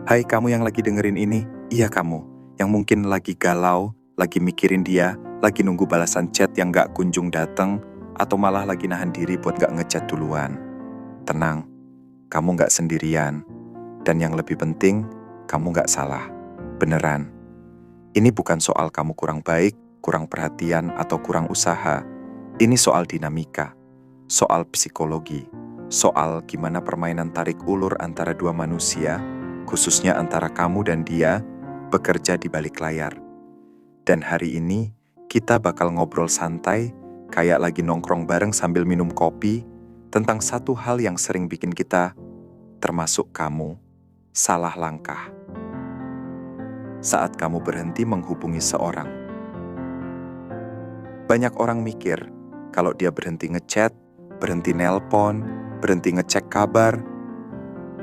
Hai kamu yang lagi dengerin ini, iya kamu, yang mungkin lagi galau, lagi mikirin dia, lagi nunggu balasan chat yang gak kunjung dateng, atau malah lagi nahan diri buat gak ngechat duluan. Tenang, kamu gak sendirian. Dan yang lebih penting, kamu gak salah. Beneran. Ini bukan soal kamu kurang baik, kurang perhatian, atau kurang usaha. Ini soal dinamika, soal psikologi, soal gimana permainan tarik ulur antara dua manusia, khususnya antara kamu dan dia, bekerja di balik layar. Dan hari ini, kita bakal ngobrol santai, kayak lagi nongkrong bareng sambil minum kopi, tentang satu hal yang sering bikin kita, termasuk kamu, salah langkah. Saat kamu berhenti menghubungi seorang. Banyak orang mikir, kalau dia berhenti ngechat, berhenti nelpon, berhenti ngecek kabar,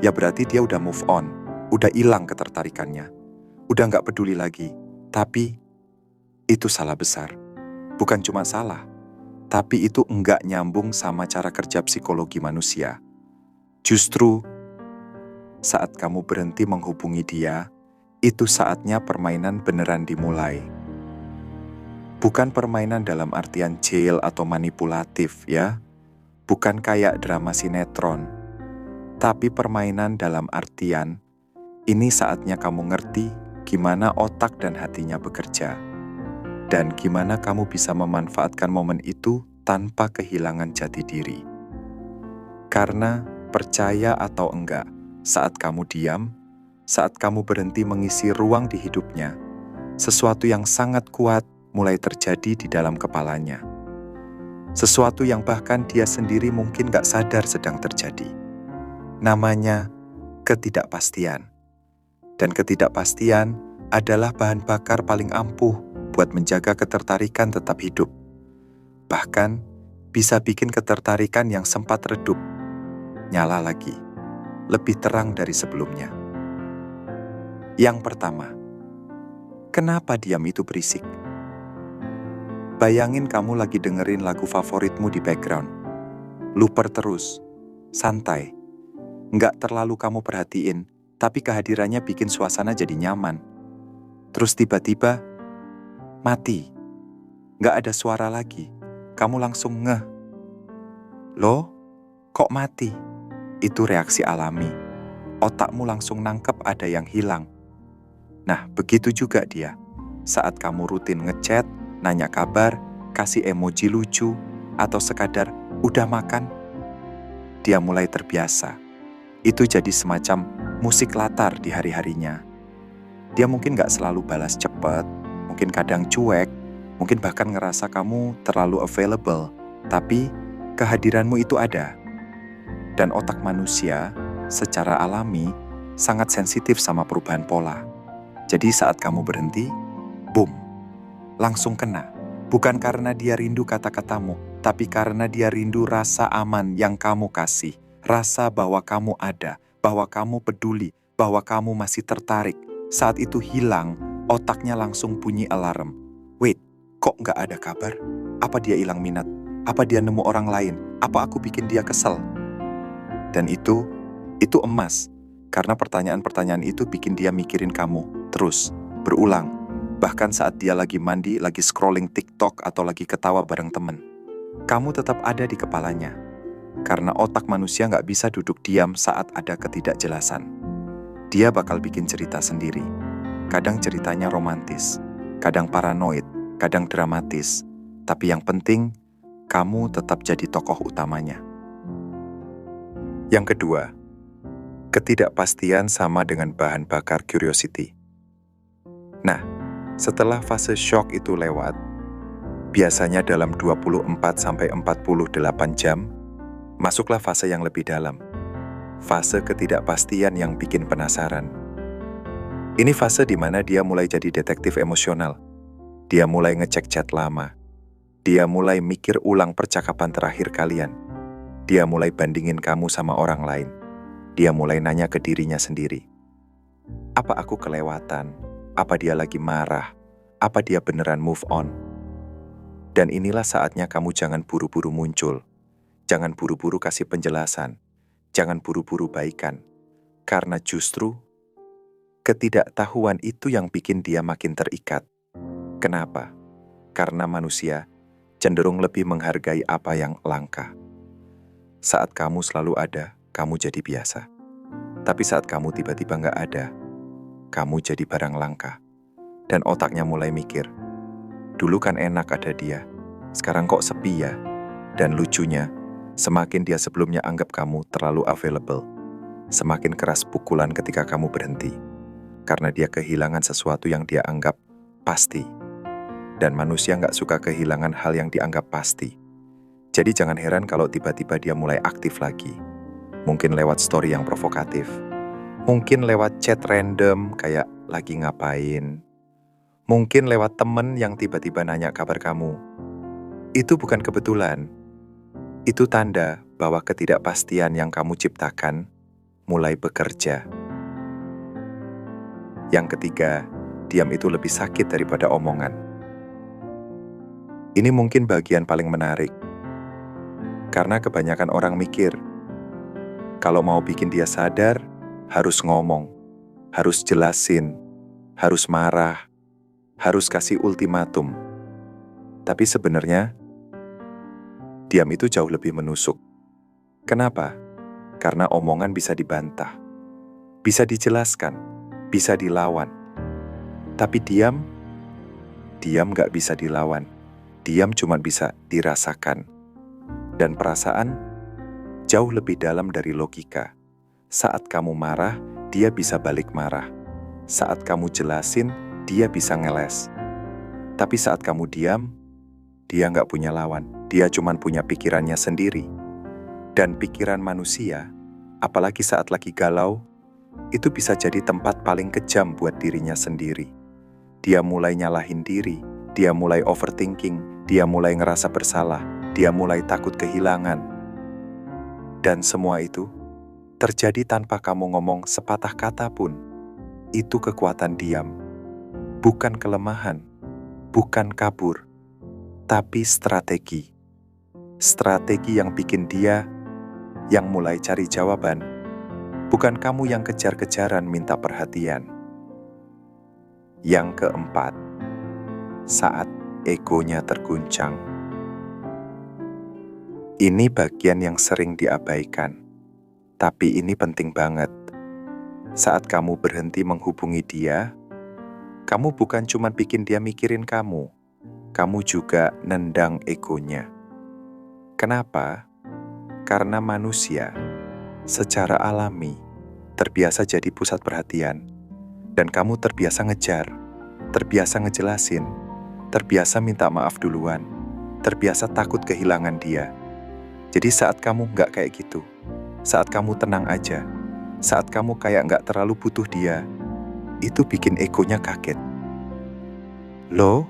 ya berarti dia udah move on, udah hilang ketertarikannya, udah gak peduli lagi. Tapi itu salah besar. Bukan cuma salah, tapi itu enggak nyambung sama cara kerja psikologi manusia. Justru saat kamu berhenti menghubungi dia, itu saatnya permainan beneran dimulai. Bukan permainan dalam artian jail atau manipulatif ya, bukan kayak drama sinetron, tapi permainan dalam artian ini saatnya kamu ngerti gimana otak dan hatinya bekerja, dan gimana kamu bisa memanfaatkan momen itu tanpa kehilangan jati diri. Karena percaya atau enggak, saat kamu diam, saat kamu berhenti mengisi ruang di hidupnya, sesuatu yang sangat kuat mulai terjadi di dalam kepalanya. Sesuatu yang bahkan dia sendiri mungkin gak sadar sedang terjadi. Namanya ketidakpastian. Dan ketidakpastian adalah bahan bakar paling ampuh buat menjaga ketertarikan tetap hidup. Bahkan bisa bikin ketertarikan yang sempat redup, nyala lagi, lebih terang dari sebelumnya. Yang pertama, kenapa diam itu berisik? Bayangin kamu lagi dengerin lagu favoritmu di background. Looper terus, santai. Nggak terlalu kamu perhatiin, tapi kehadirannya bikin suasana jadi nyaman. Terus tiba-tiba, mati. Nggak ada suara lagi. Kamu langsung ngeh. Loh, kok mati? Itu reaksi alami. Otakmu langsung nangkep ada yang hilang. Nah, begitu juga dia. Saat kamu rutin ngechat, nanya kabar, kasih emoji lucu, atau sekadar udah makan, dia mulai terbiasa. Itu jadi semacam musik latar di hari-harinya. Dia mungkin gak selalu balas cepat, mungkin kadang cuek, mungkin bahkan ngerasa kamu terlalu available, tapi kehadiranmu itu ada. Dan otak manusia secara alami sangat sensitif sama perubahan pola. Jadi saat kamu berhenti, boom, langsung kena. Bukan karena dia rindu kata-katamu, tapi karena dia rindu rasa aman yang kamu kasih. Rasa bahwa kamu ada, bahwa kamu peduli, bahwa kamu masih tertarik. Saat itu hilang, otaknya langsung bunyi alarm. Wait, kok nggak ada kabar? Apa dia hilang minat? Apa dia nemu orang lain? Apa aku bikin dia kesel? Dan itu emas. Karena pertanyaan-pertanyaan itu bikin dia mikirin kamu terus, berulang. Bahkan saat dia lagi mandi, lagi scrolling TikTok, atau lagi ketawa bareng temen. Kamu tetap ada di kepalanya. Karena otak manusia nggak bisa duduk diam saat ada ketidakjelasan. Dia bakal bikin cerita sendiri. Kadang ceritanya romantis, kadang paranoid, kadang dramatis. Tapi yang penting, kamu tetap jadi tokoh utamanya. Yang kedua, ketidakpastian sama dengan bahan bakar curiosity. Nah, setelah fase shock itu lewat, biasanya dalam 24-48 jam, masuklah fase yang lebih dalam. Fase ketidakpastian yang bikin penasaran. Ini fase di mana dia mulai jadi detektif emosional. Dia mulai ngecek chat lama. Dia mulai mikir ulang percakapan terakhir kalian. Dia mulai bandingin kamu sama orang lain. Dia mulai nanya ke dirinya sendiri. Apa aku kelewatan? Apa dia lagi marah? Apa dia beneran move on? Dan inilah saatnya kamu jangan buru-buru muncul. Jangan buru-buru kasih penjelasan. Jangan buru-buru baikan. Karena justru Ketidaktahuan itu yang bikin dia makin terikat. Kenapa? Karena manusia cenderung lebih menghargai apa yang langka. Saat kamu selalu ada, kamu jadi biasa. Tapi saat kamu tiba-tiba nggak ada, kamu jadi barang langka. Dan otaknya mulai mikir, dulu kan enak ada dia, sekarang kok sepi ya? Dan lucunya, semakin dia sebelumnya anggap kamu terlalu available, semakin keras pukulan ketika kamu berhenti. Karena dia kehilangan sesuatu yang dia anggap pasti. Dan manusia nggak suka kehilangan hal yang dianggap pasti. Jadi jangan heran kalau tiba-tiba dia mulai aktif lagi. Mungkin lewat story yang provokatif. Mungkin lewat chat random kayak lagi ngapain. Mungkin lewat temen yang tiba-tiba nanya kabar kamu. Itu bukan kebetulan. Itu tanda bahwa ketidakpastian yang kamu ciptakan mulai bekerja. Yang ketiga, diam itu lebih sakit daripada omongan. Ini mungkin bagian paling menarik. Karena kebanyakan orang mikir, kalau mau bikin dia sadar, harus ngomong, harus jelasin, harus marah, harus kasih ultimatum. Tapi sebenarnya, diam itu jauh lebih menusuk. Kenapa? Karena omongan bisa dibantah, bisa dijelaskan, bisa dilawan. Tapi diam gak bisa dilawan. Diam cuma bisa dirasakan. Dan perasaan jauh lebih dalam dari logika. Saat kamu marah, dia bisa balik marah. Saat kamu jelasin, dia bisa ngeles. Tapi saat kamu diam, dia gak punya lawan. Dia cuma punya pikirannya sendiri. Dan pikiran manusia, apalagi saat lagi galau, itu bisa jadi tempat paling kejam buat dirinya sendiri. Dia mulai nyalahin diri, dia mulai overthinking, dia mulai ngerasa bersalah, dia mulai takut kehilangan. Dan semua itu terjadi tanpa kamu ngomong sepatah kata pun. Itu kekuatan diam. Bukan kelemahan, bukan kabur, tapi strategi. Strategi yang bikin dia yang mulai cari jawaban. Bukan kamu yang kejar-kejaran minta perhatian. Yang keempat, saat egonya terguncang. Ini bagian yang sering diabaikan, tapi ini penting banget. Saat kamu berhenti menghubungi dia, kamu bukan cuma bikin dia mikirin kamu juga nendang egonya. Kenapa? Karena manusia secara alami terbiasa jadi pusat perhatian, dan kamu terbiasa ngejar, terbiasa ngejelasin, terbiasa minta maaf duluan, terbiasa takut kehilangan dia. Jadi saat kamu nggak kayak gitu, saat kamu tenang aja, saat kamu kayak nggak terlalu butuh dia, itu bikin egonya kaget. Loh,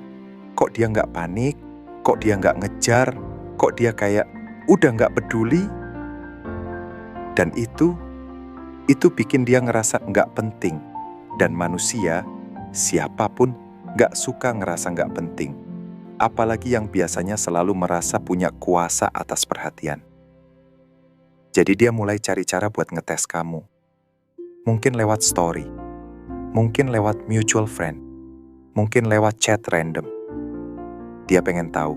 kok dia nggak panik? Kok dia nggak ngejar? Kok dia kayak udah nggak peduli? Dan itu bikin dia ngerasa nggak penting. Dan manusia, siapapun, nggak suka ngerasa nggak penting. Apalagi yang biasanya selalu merasa punya kuasa atas perhatian. Jadi dia mulai cari cara buat ngetes kamu. Mungkin lewat story, mungkin lewat mutual friend, mungkin lewat chat random. Dia pengen tahu,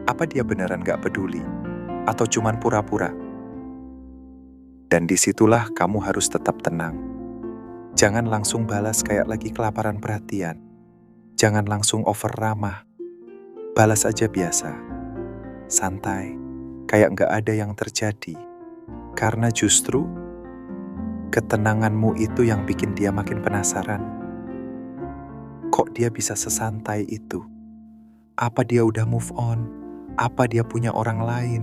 apa dia beneran nggak peduli? Atau cuman pura-pura? Dan disitulah kamu harus tetap tenang. Jangan langsung balas kayak lagi kelaparan perhatian. Jangan langsung over ramah. Balas aja biasa. Santai, kayak nggak ada yang terjadi. Karena justru ketenanganmu itu yang bikin dia makin penasaran. Kok dia bisa sesantai itu? Apa dia udah move on? Apa dia punya orang lain?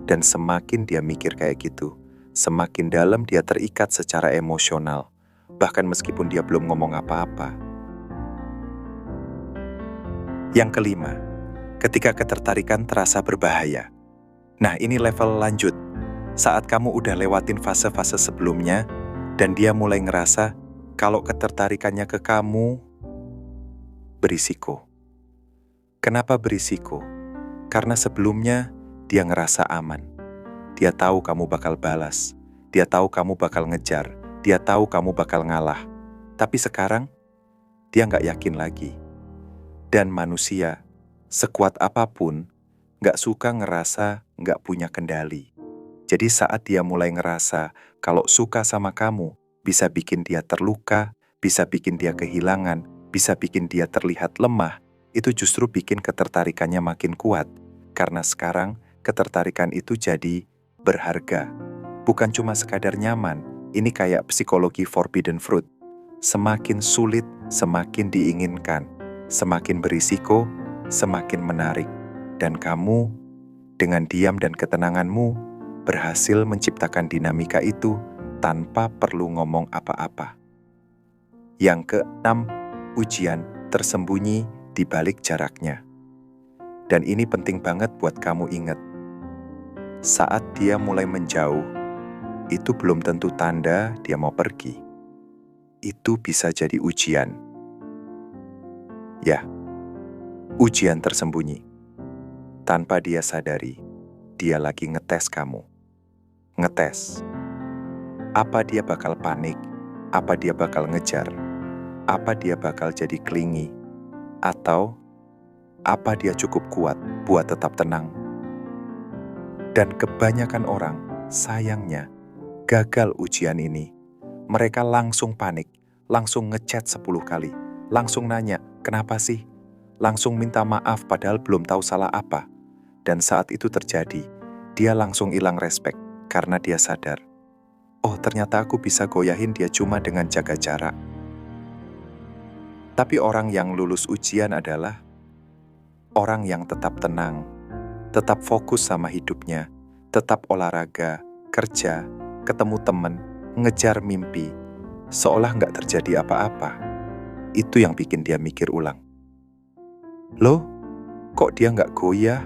Dan semakin dia mikir kayak gitu, semakin dalam dia terikat secara emosional, bahkan meskipun dia belum ngomong apa-apa. Yang kelima, ketika ketertarikan terasa berbahaya. Nah, ini level lanjut. Saat kamu udah lewatin fase-fase sebelumnya, dan dia mulai ngerasa kalau ketertarikannya ke kamu berisiko. Kenapa berisiko? Karena sebelumnya dia ngerasa aman. Dia tahu kamu bakal balas. Dia tahu kamu bakal ngejar. Dia tahu kamu bakal ngalah, tapi sekarang dia nggak yakin lagi. Dan manusia, sekuat apapun, nggak suka ngerasa nggak punya kendali. Jadi saat dia mulai ngerasa kalau suka sama kamu, bisa bikin dia terluka, bisa bikin dia kehilangan, bisa bikin dia terlihat lemah, itu justru bikin ketertarikannya makin kuat. Karena sekarang ketertarikan itu jadi berharga. Bukan cuma sekadar nyaman, ini kayak psikologi forbidden fruit. Semakin sulit, semakin diinginkan. Semakin berisiko, semakin menarik. Dan kamu, dengan diam dan ketenanganmu, berhasil menciptakan dinamika itu tanpa perlu ngomong apa-apa. Yang keenam, ujian tersembunyi di balik jaraknya. Dan ini penting banget buat kamu ingat. Saat dia mulai menjauh, itu belum tentu tanda dia mau pergi. Itu bisa jadi ujian. Ya, ujian tersembunyi. Tanpa dia sadari, dia lagi ngetes kamu. Ngetes. Apa dia bakal panik? Apa dia bakal ngejar? Apa dia bakal jadi clingy? Atau apa dia cukup kuat buat tetap tenang? Dan kebanyakan orang, sayangnya, gagal ujian ini. Mereka langsung panik, langsung ngechat 10 kali, langsung nanya, kenapa sih? Langsung minta maaf padahal belum tahu salah apa. Dan saat itu terjadi, dia langsung hilang respect karena dia sadar, oh ternyata aku bisa goyahin dia cuma dengan jaga jarak. Tapi orang yang lulus ujian adalah orang yang tetap tenang, tetap fokus sama hidupnya, tetap olahraga, kerja, ketemu temen, ngejar mimpi, seolah nggak terjadi apa-apa. Itu yang bikin dia mikir ulang. Loh, kok dia nggak goyah?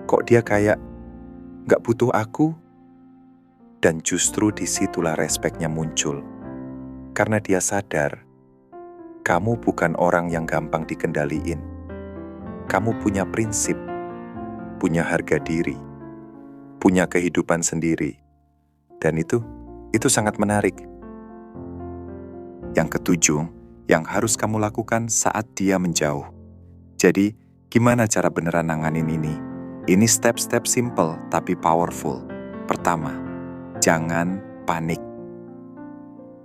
Kok dia kayak nggak butuh aku? Dan justru disitulah respeknya muncul. Karena dia sadar, kamu bukan orang yang gampang dikendaliin. Kamu punya prinsip, punya harga diri, punya kehidupan sendiri. Dan itu sangat menarik. Yang ketujuh, yang harus kamu lakukan saat dia menjauh. Jadi, gimana cara beneran nanganin ini? Ini step-step simple tapi powerful. Pertama, jangan panik.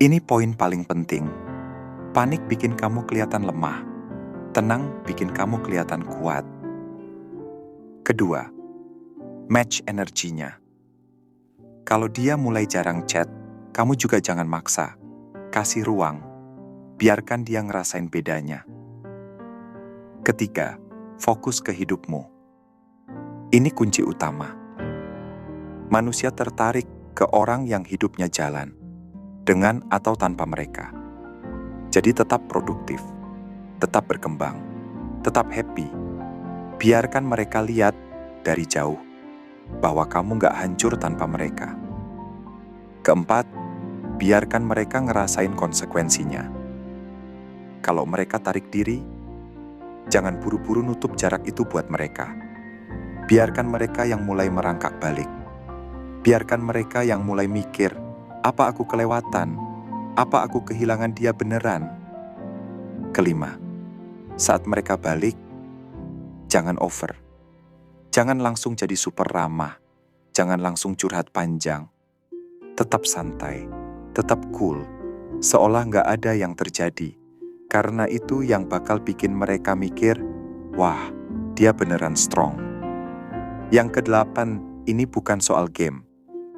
Ini poin paling penting. Panik bikin kamu kelihatan lemah. Tenang bikin kamu kelihatan kuat. Kedua, match energinya. Kalau dia mulai jarang chat, kamu juga jangan maksa. Kasih ruang. Biarkan dia ngerasain bedanya. Ketiga, fokus ke hidupmu. Ini kunci utama. Manusia tertarik ke orang yang hidupnya jalan, dengan atau tanpa mereka. Jadi tetap produktif, tetap berkembang, tetap happy. Biarkan mereka lihat dari jauh bahwa kamu gak hancur tanpa mereka. Keempat, biarkan mereka ngerasain konsekuensinya. Kalau mereka tarik diri, jangan buru-buru nutup jarak itu buat mereka. Biarkan mereka yang mulai merangkak balik. Biarkan mereka yang mulai mikir, apa aku kelewatan? Apa aku kehilangan dia beneran? Kelima, saat mereka balik, jangan over. Jangan langsung jadi super ramah. Jangan langsung curhat panjang. Tetap santai, tetap cool, seolah nggak ada yang terjadi. Karena itu yang bakal bikin mereka mikir, wah, dia beneran strong. Yang kedelapan, ini bukan soal game.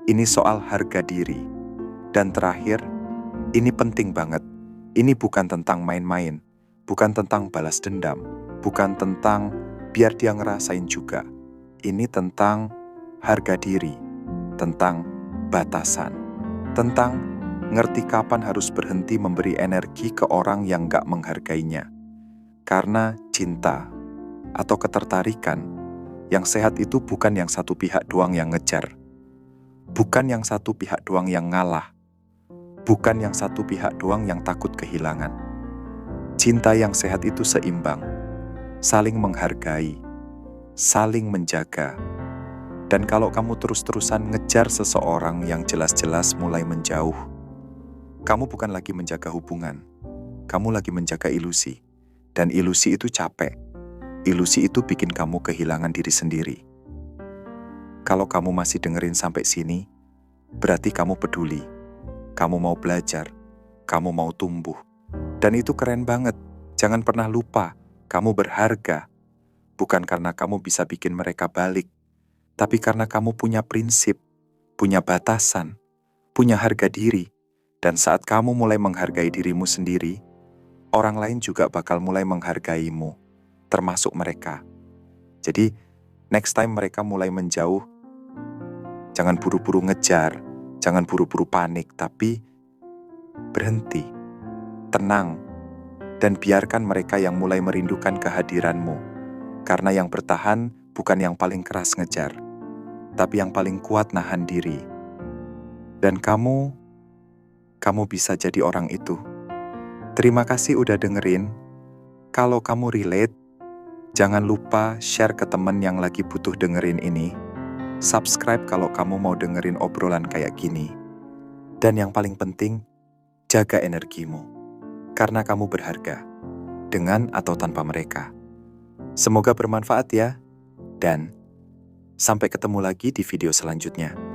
Ini soal harga diri. Dan terakhir, ini penting banget. Ini bukan tentang main-main. Bukan tentang balas dendam. Bukan tentang biar dia ngerasain juga. Ini tentang harga diri. Tentang batasan. Tentang ngerti kapan harus berhenti memberi energi ke orang yang gak menghargainya. Karena cinta atau ketertarikan yang sehat itu bukan yang satu pihak doang yang ngejar. Bukan yang satu pihak doang yang ngalah. Bukan yang satu pihak doang yang takut kehilangan. Cinta yang sehat itu seimbang. Saling menghargai. Saling menjaga. Dan kalau kamu terus-terusan ngejar seseorang yang jelas-jelas mulai menjauh, Kamu bukan lagi menjaga hubungan, kamu lagi menjaga ilusi. Dan ilusi itu capek. Ilusi itu bikin kamu kehilangan diri sendiri. Kalau kamu masih dengerin sampai sini, berarti kamu peduli. Kamu mau belajar, kamu mau tumbuh. Dan itu keren banget. Jangan pernah lupa, kamu berharga. Bukan karena kamu bisa bikin mereka balik, tapi karena kamu punya prinsip, punya batasan, punya harga diri. Dan saat kamu mulai menghargai dirimu sendiri, orang lain juga bakal mulai menghargaimu, termasuk mereka. Jadi, next time mereka mulai menjauh, jangan buru-buru ngejar, jangan buru-buru panik, tapi berhenti, tenang, dan biarkan mereka yang mulai merindukan kehadiranmu. Karena yang bertahan bukan yang paling keras ngejar, tapi yang paling kuat nahan diri. Dan kamu bisa jadi orang itu. Terima kasih udah dengerin. Kalau kamu relate, jangan lupa share ke temen yang lagi butuh dengerin ini. Subscribe kalau kamu mau dengerin obrolan kayak gini. Dan yang paling penting, jaga energimu. Karena kamu berharga, dengan atau tanpa mereka. Semoga bermanfaat ya. Dan sampai ketemu lagi di video selanjutnya.